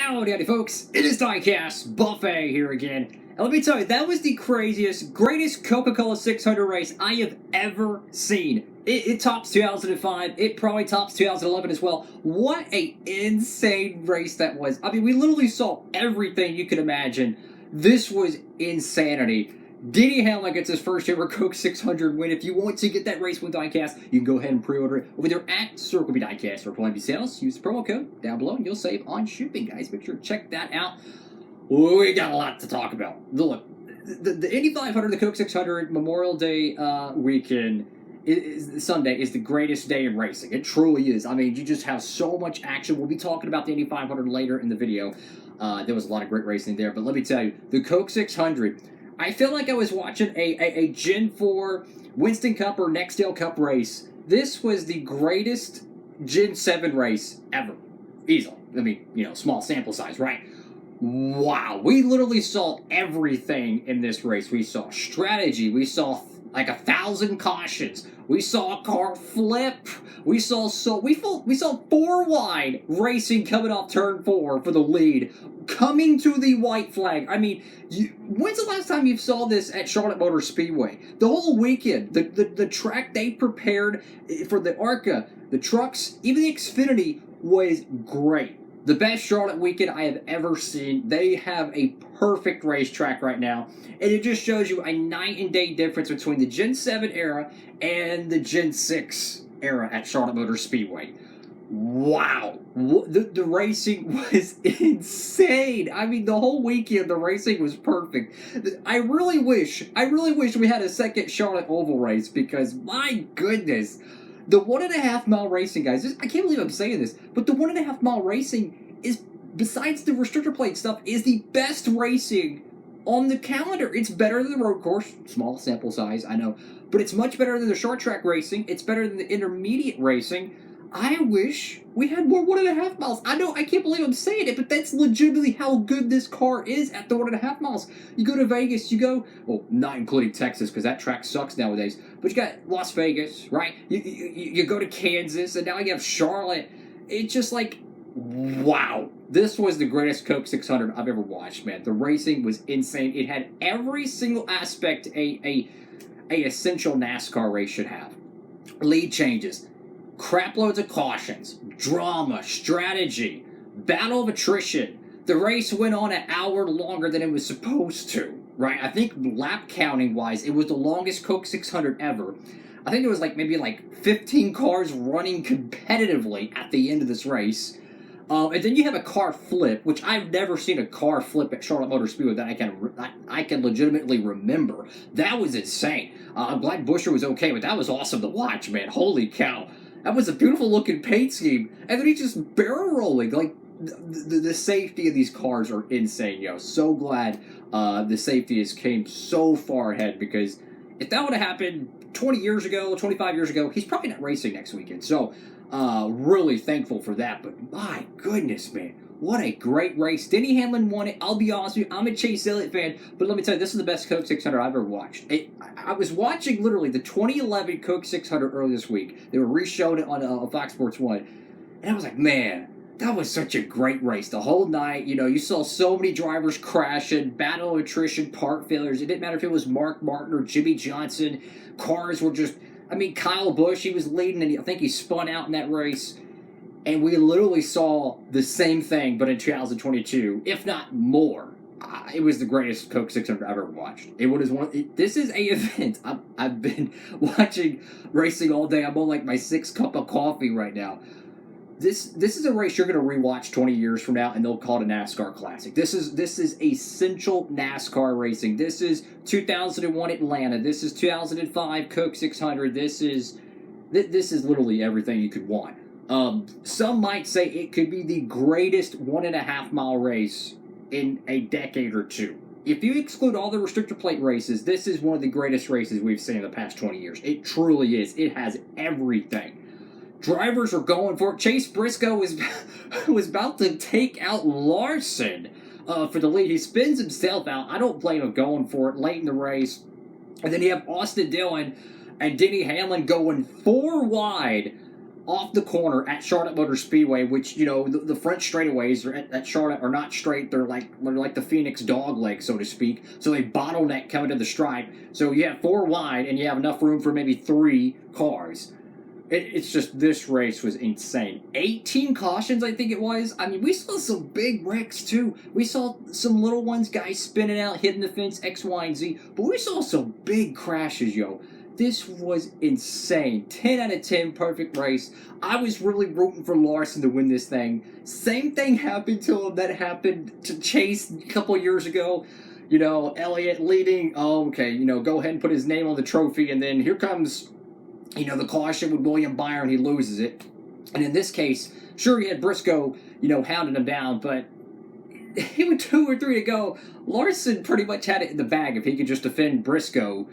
Howdy folks, it is DIECASTS Buffet here again. And let me tell you, that was the craziest, greatest Coca-Cola 600 race I have ever seen. It tops 2005, it probably tops 2011 as well. What a insane race that was. I mean, we literally saw everything you could imagine. This was insanity. Denny Hamlin gets his first ever Coke 600 win. If you want to get that race with DIECAST, you can go ahead and pre-order it over there at Circle B Diecast or Plan B Sales. Use the promo code down below and you'll save on shipping, guys. Make sure to check that out. We got a lot to talk about. Look, the Indy 500, the Coke 600 Memorial Day weekend Sunday is the greatest day in racing. It truly is. I mean, you just have so much action. We'll be talking about the Indy 500 later in the video. There was a lot of great racing there, but let me tell you, the Coke 600. I feel like I was watching a Gen 4 Winston Cup or Nextdale Cup race. This was the greatest Gen 7 race ever. Easily. I mean, you know, small sample size, right? Wow. We literally saw everything in this race. We saw strategy. We saw like 1,000 cautions. We saw a car flip. We saw four wide racing coming off turn 4 for the lead, coming to the white flag. I mean, when's the last time you saw this at Charlotte Motor Speedway? The whole weekend, the track they prepared for the ARCA, the trucks, even the Xfinity was great. The best Charlotte weekend I have ever seen. They have a perfect racetrack right now. And it just shows you a night and day difference between the Gen 7 era and the Gen 6 era at Charlotte Motor Speedway. Wow. The racing was insane. I mean, the whole weekend, the racing was perfect. I really wish we had a second Charlotte Oval race because, my goodness, the 1.5 mile racing, guys, I can't believe I'm saying this, but the 1.5 mile racing is, besides the restrictor plate stuff, is the best racing on the calendar. It's better than the road course, small sample size, I know, but it's much better than the short track racing. It's better than the intermediate racing. I wish we had more 1.5 miles. I know, I can't believe I'm saying it, but that's legitimately how good this car is at the 1.5 miles. You go to Vegas, you go, well, not including Texas, because that track sucks nowadays, but you got Las Vegas, right? You go to Kansas, and now you have Charlotte. It's just like, wow. This was the greatest Coke 600 I've ever watched, man. The racing was insane. It had every single aspect a essential NASCAR race should have. Lead changes, crap loads of cautions, drama, strategy, battle of attrition. The race went on an hour longer than it was supposed to, right? I think lap counting wise, it was the longest Coke 600 ever. I think there was maybe 15 cars running competitively at the end of this race. And then you have a car flip, which I've never seen a car flip at Charlotte Motor Speedway that I can legitimately remember. That was insane. I'm glad Buescher was okay, but that was awesome to watch, man. Holy cow. That was a beautiful looking paint scheme. And then he's just barrel rolling. The safety of these cars are insane, yo. So glad the safety has came so far ahead, because if that would have happened 20 years ago, 25 years ago, he's probably not racing next weekend. So, really thankful for that. But my goodness, man. What a great race. Denny Hamlin won it. I'll be honest with you, I'm a Chase Elliott fan, but let me tell you, this is the best Coke 600 I've ever watched. I was watching literally the 2011 Coke 600 earlier this week. They were re-showing it on Fox Sports 1. And I was like, man, that was such a great race. The whole night, you know, you saw so many drivers crashing, battle of attrition, part failures. It didn't matter if it was Mark Martin or Jimmy Johnson. Cars were just, I mean, Kyle Busch, he was leading, and I think he spun out in that race. And we literally saw the same thing, but in 2022, if not more. It was the greatest Coke 600 I've ever watched. This is a event. I've been watching racing all day. I'm on my 6th cup of coffee right now. This is a race you're going to rewatch 20 years from now, and they'll call it a NASCAR classic. This is essential NASCAR racing. This is 2001 Atlanta. This is 2005 Coke 600. This is literally everything you could want. Some might say it could be the greatest 1.5 mile race in a decade or two. If you exclude all the restrictor plate races, this is one of the greatest races we've seen in the past 20 years. It truly is. It has everything. Drivers are going for it. Chase Briscoe was about to take out Larson for the lead. He spins himself out. I don't blame him going for it late in the race. And then you have Austin Dillon and Denny Hamlin going 4 wide off the corner at Charlotte Motor Speedway, which, you know, the front straightaways at Charlotte are not straight. They're like the Phoenix dog leg, so to speak. So they bottleneck coming to the stripe. So you have 4 wide, and you have enough room for maybe 3 cars. It's just, this race was insane. 18 cautions, I think it was. I mean, we saw some big wrecks, too. We saw some little ones, guys spinning out, hitting the fence, X, Y, and Z. But we saw some big crashes, yo. This was insane. 10 out of 10, perfect race. I was really rooting for Larson to win this thing. Same thing happened to him that happened to Chase a couple years ago. You know, Elliott leading. Oh, okay, you know, go ahead and put his name on the trophy. And then here comes, you know, the caution with William Byron. He loses it. And in this case, sure, he had Briscoe, you know, hounding him down, but he with 2 or 3 to go, Larson pretty much had it in the bag. If he could just defend Briscoe,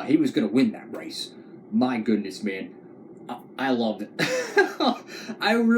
he was going to win that race. My goodness, man. I loved it. I'm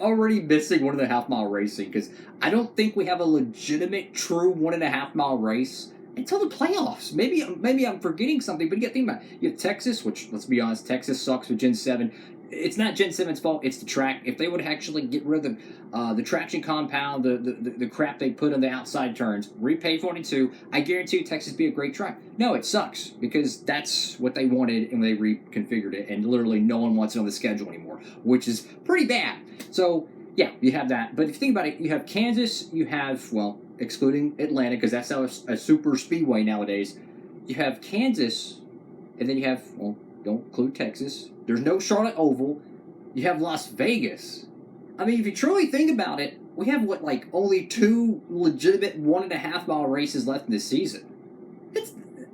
already missing 1.5 mile racing because I don't think we have a legitimate, true 1.5 mile race until the playoffs. Maybe I'm forgetting something, but you got to think about it. You have Texas, which, let's be honest, Texas sucks with Gen 7. It's not Gen 7's fault, it's the track. If they would actually get rid of the traction compound, the crap they put on the outside turns, repave 22, I guarantee you Texas would be a great track. No, it sucks, because that's what they wanted and they reconfigured it, and literally no one wants it on the schedule anymore, which is pretty bad. So, yeah, you have that. But if you think about it, you have Kansas, you have, well, excluding Atlanta, because that's now a super speedway nowadays. You have Kansas, and then you have, well, don't include Texas. There's no Charlotte Oval. You have Las Vegas. I mean, if you truly think about it, we have, what, like, only 2 legitimate 1.5 mile races left in this season.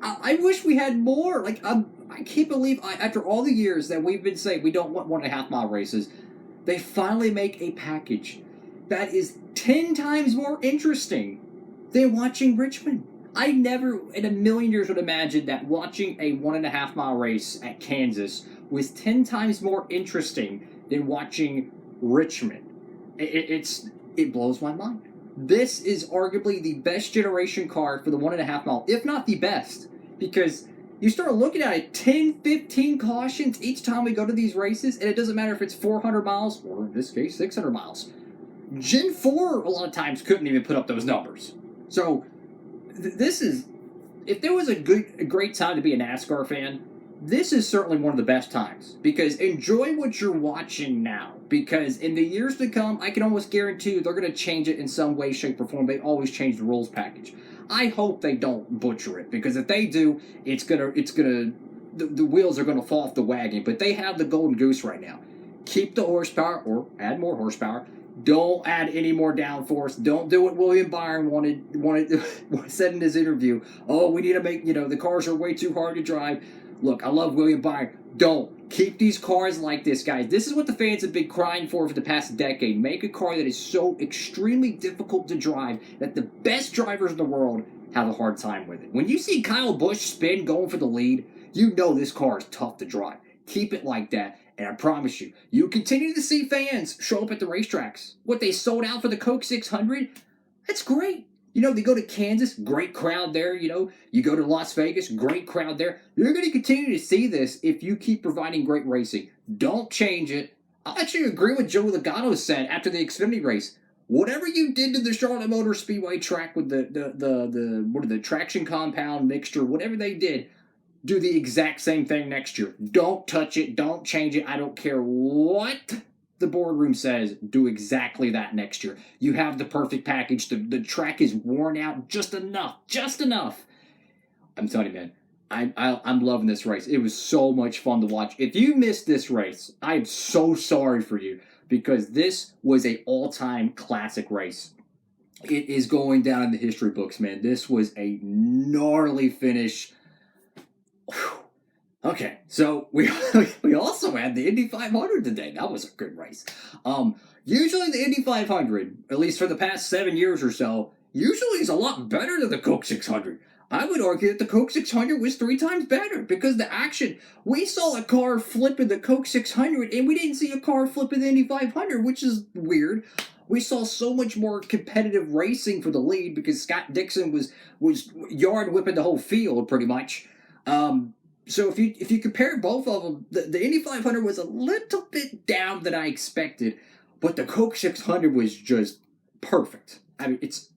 I wish we had more. Like, I can't believe, after all the years that we've been saying we don't want 1.5 mile races, they finally make a package that is 10 times more interesting than watching Richmond. I never in a million years would imagine that watching a 1.5 mile race at Kansas was 10 times more interesting than watching Richmond. It blows my mind. This is arguably the best generation car for the 1.5 mile, if not the best, because you start looking at it, 10, 15 cautions each time we go to these races, and it doesn't matter if it's 400 miles, or in this case, 600 miles. Gen 4, a lot of times, couldn't even put up those numbers. So, this is, if there was a great time to be a NASCAR fan, this is certainly one of the best times, because enjoy what you're watching now, because in the years to come, I can almost guarantee you they're going to change it in some way, shape, or form. They always change the rules package. I hope they don't butcher it, because if they do, the wheels are going to fall off the wagon. But they have the golden goose right now. Keep the horsepower, or add more horsepower. Don't add any more downforce. Don't do what William Byron said in his interview. Oh, we need to make, the cars are way too hard to drive. Look, I love William Byron. Don't. Keep these cars like this, guys. This is what the fans have been crying for the past decade. Make a car that is so extremely difficult to drive that the best drivers in the world have a hard time with it. When you see Kyle Busch spin going for the lead, you know this car is tough to drive. Keep it like that, and I promise you, you continue to see fans show up at the racetracks. What, they sold out for the Coke 600? That's great. They go to Kansas, great crowd there. You go to Las Vegas, great crowd there. You're going to continue to see this if you keep providing great racing. Don't change it. I actually agree with Joe Logano said after the Xfinity race. Whatever you did to the Charlotte Motor Speedway track with the traction compound mixture, whatever they did, do the exact same thing next year. Don't touch it. Don't change it. I don't care what the boardroom says. Do exactly that next year. You have the perfect package. The track is worn out just enough. Just enough. I'm telling you, man. I'm loving this race. It was so much fun to watch. If you missed this race, I'm so sorry for you, because this was an all-time classic race. It is going down in the history books, man. This was a gnarly finish. Whew. Okay, so we also had the Indy 500 today. That was a good race. Usually the Indy 500, at least for the past 7 years or so, usually is a lot better than the Coke 600. I would argue that the Coke 600 was 3 times better, because the action, we saw a car flip in the Coke 600 and we didn't see a car flip in the Indy 500, which is weird. We saw so much more competitive racing for the lead because Scott Dixon was yard whipping the whole field pretty much. So if you compare both of them, the Indy 500 was a little bit down than I expected, but the Coke 600 was just perfect. I mean, it's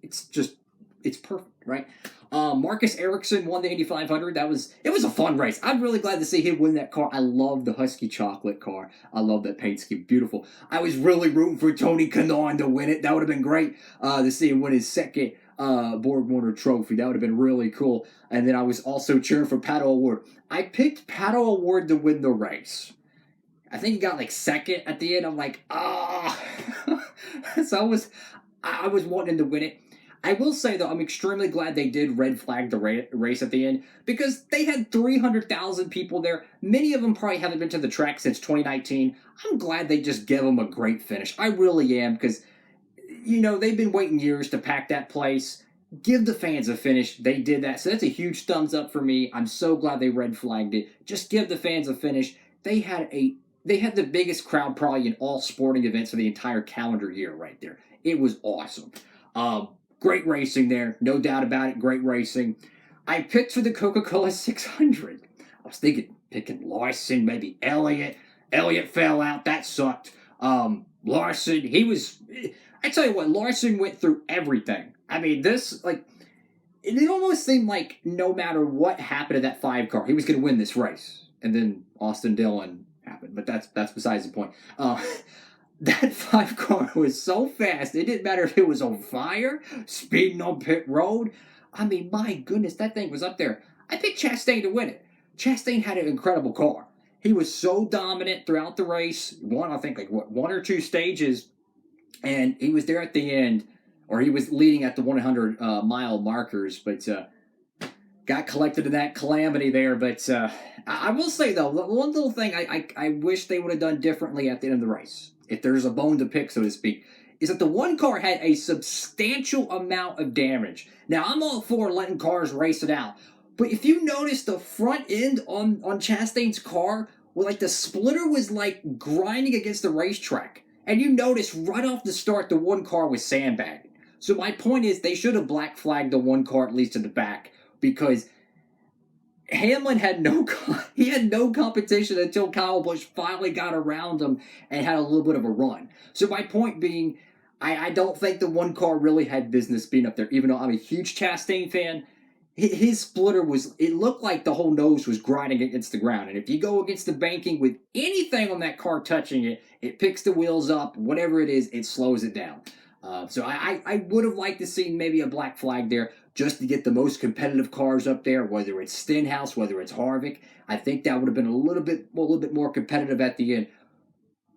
perfect, right? Marcus Ericsson won the Indy 500. It was a fun race. I'm really glad to see him win that car. I love the Husky chocolate car. I love that paint scheme. Beautiful. I was really rooting for Tony Kanaan to win it. That would have been great to see him win his second Borg Warner trophy. That would have been really cool. And then I was also cheering for Pato O'Ward. I picked Pato O'Ward to win the race. I think he got like second at the end. I'm like, ah. So I was wanting him to win it. I will say, though, I'm extremely glad they did red flag the race at the end because they had 300,000 people there. Many of them probably haven't been to the track since 2019. I'm glad they just gave them a great finish. I really am because, you know, they've been waiting years to pack that place. Give the fans a finish. They did that. So that's a huge thumbs up for me. I'm so glad they red flagged it. Just give the fans a finish. They had the biggest crowd probably in all sporting events for the entire calendar year right there. It was awesome. Great racing there, no doubt about it. Great racing. I picked for the Coca-Cola 600. I was picking Larson, maybe Elliott. Elliott fell out. That sucked. Larson, I tell you what, Larson went through everything. I mean, it almost seemed like no matter what happened to that 5 car, he was going to win this race. And then Austin Dillon happened, but that's besides the point. That 5 car was so fast, it didn't matter if it was on fire, speeding on pit road. I mean, my goodness, that thing was up there. I picked Chastain to win it. Chastain had an incredible car. He was so dominant throughout the race. Won, I think, like, 1 or 2 stages. And he was there at the end, or he was leading at the 100-mile markers, but got collected in that calamity there. But I will say, though, one little thing I wish they would have done differently at the end of the race, if there's a bone to pick, so to speak, is that the one car had a substantial amount of damage. Now, I'm all for letting cars race it out, but if you notice the front end on Chastain's car, well, like the splitter was like grinding against the racetrack. And you notice right off the start, the one car was sandbagging. So my point is they should have black flagged the one car at least in the back because Hamlin had no competition until Kyle Busch finally got around him and had a little bit of a run. So my point being, I don't think the one car really had business being up there, even though I'm a huge Chastain fan. His splitter it looked like the whole nose was grinding against the ground. And if you go against the banking with anything on that car touching it, it picks the wheels up, whatever it is, it slows it down. So I would have liked to see maybe a black flag there just to get the most competitive cars up there, whether it's Stenhouse, whether it's Harvick. I think that would have been a little bit more competitive at the end.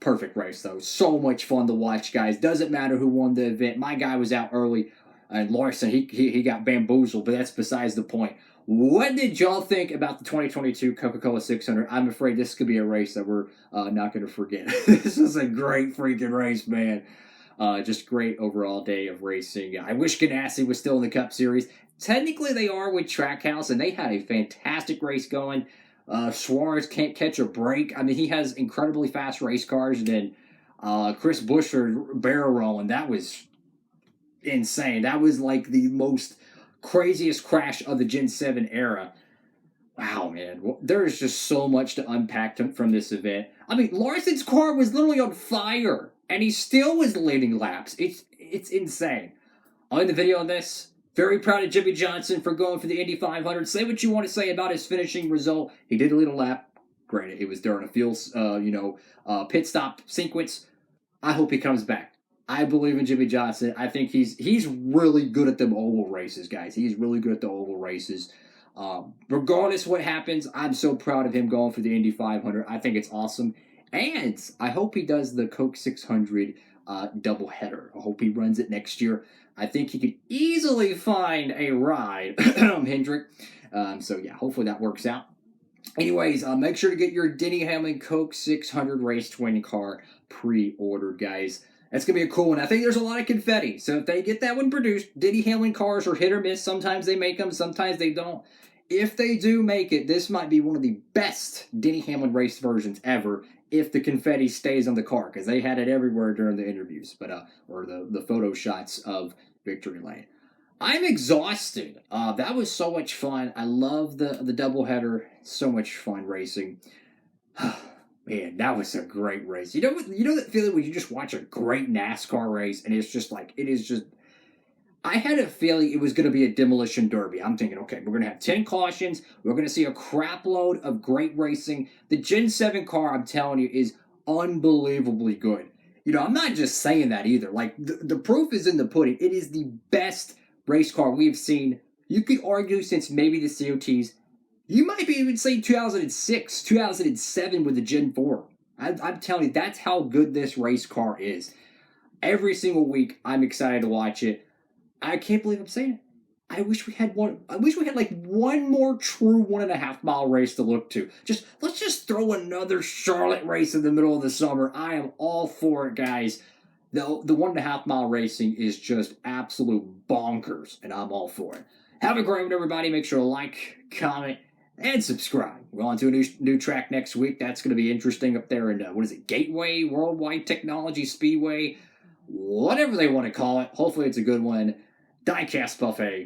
Perfect race, though. So much fun to watch, guys. Doesn't matter who won the event. My guy was out early, and Larson, he got bamboozled, but that's besides the point. What did y'all think about the 2022 Coca-Cola 600? I'm afraid this could be a race that we're not going to forget. This is a great freaking race, man. Just great overall day of racing. I wish Ganassi was still in the Cup Series. Technically, they are with Trackhouse, and they had a fantastic race going. Suarez can't catch a break. I mean, he has incredibly fast race cars. And then Chris Buescher barrel rolling. That was insane. That was like the most craziest crash of the Gen 7 era. Wow, man. There's just so much to unpack from this event. I mean, Larson's car was literally on fire, and he still was leading laps. It's insane. I'll end the video on this. Very proud of Jimmy Johnson for going for the Indy 500. Say what you want to say about his finishing result. He did lead a lap. Granted, it was during a field, pit stop sequence. I hope he comes back. I believe in Jimmy Johnson. I think he's really good at them oval races, guys. He's really good at the oval races. Regardless what happens, I'm so proud of him going for the Indy 500. I think it's awesome. And I hope he does the Coke 600 doubleheader. I hope he runs it next year. I think he could easily find a ride, Hendrick. So, yeah, hopefully that works out. Anyways, make sure to get your Denny Hamlin Coke 600 race twin car pre-ordered, guys. That's going to be a cool one. I think there's a lot of confetti. So if they get that one produced, Denny Hamlin cars are hit or miss. Sometimes they make them, sometimes they don't. If they do make it, this might be one of the best Denny Hamlin race versions ever if the confetti stays on the car, because they had it everywhere during the interviews, or the photo shots of Victory Lane. I'm exhausted. That was so much fun. I love the doubleheader. So much fun racing. Man, that was a great race. You know that feeling when you just watch a great NASCAR race and it's just like it is just. I had a feeling it was going to be a demolition derby. I'm thinking, okay, we're going to have 10 cautions. We're going to see a crap load of great racing. The Gen 7 car, I'm telling you, is unbelievably good. You know, I'm not just saying that either. Like, the proof is in the pudding. It is the best race car we've seen. You could argue since maybe the COTs. You might be even say 2006, 2007 with the Gen 4. I'm telling you, that's how good this race car is. Every single week, I'm excited to watch it. I can't believe I'm saying it. I wish we had one. I wish we had like one more true 1.5 mile race to look to. Let's just throw another Charlotte race in the middle of the summer. I am all for it, guys. The 1.5 mile racing is just absolute bonkers, and I'm all for it. Have a great one, everybody. Make sure to like, comment, and subscribe. We're on to a new track next week. That's going to be interesting up there in what is it? Gateway Worldwide Technology Speedway, whatever they want to call it. Hopefully, it's a good one. Diecast Buffet.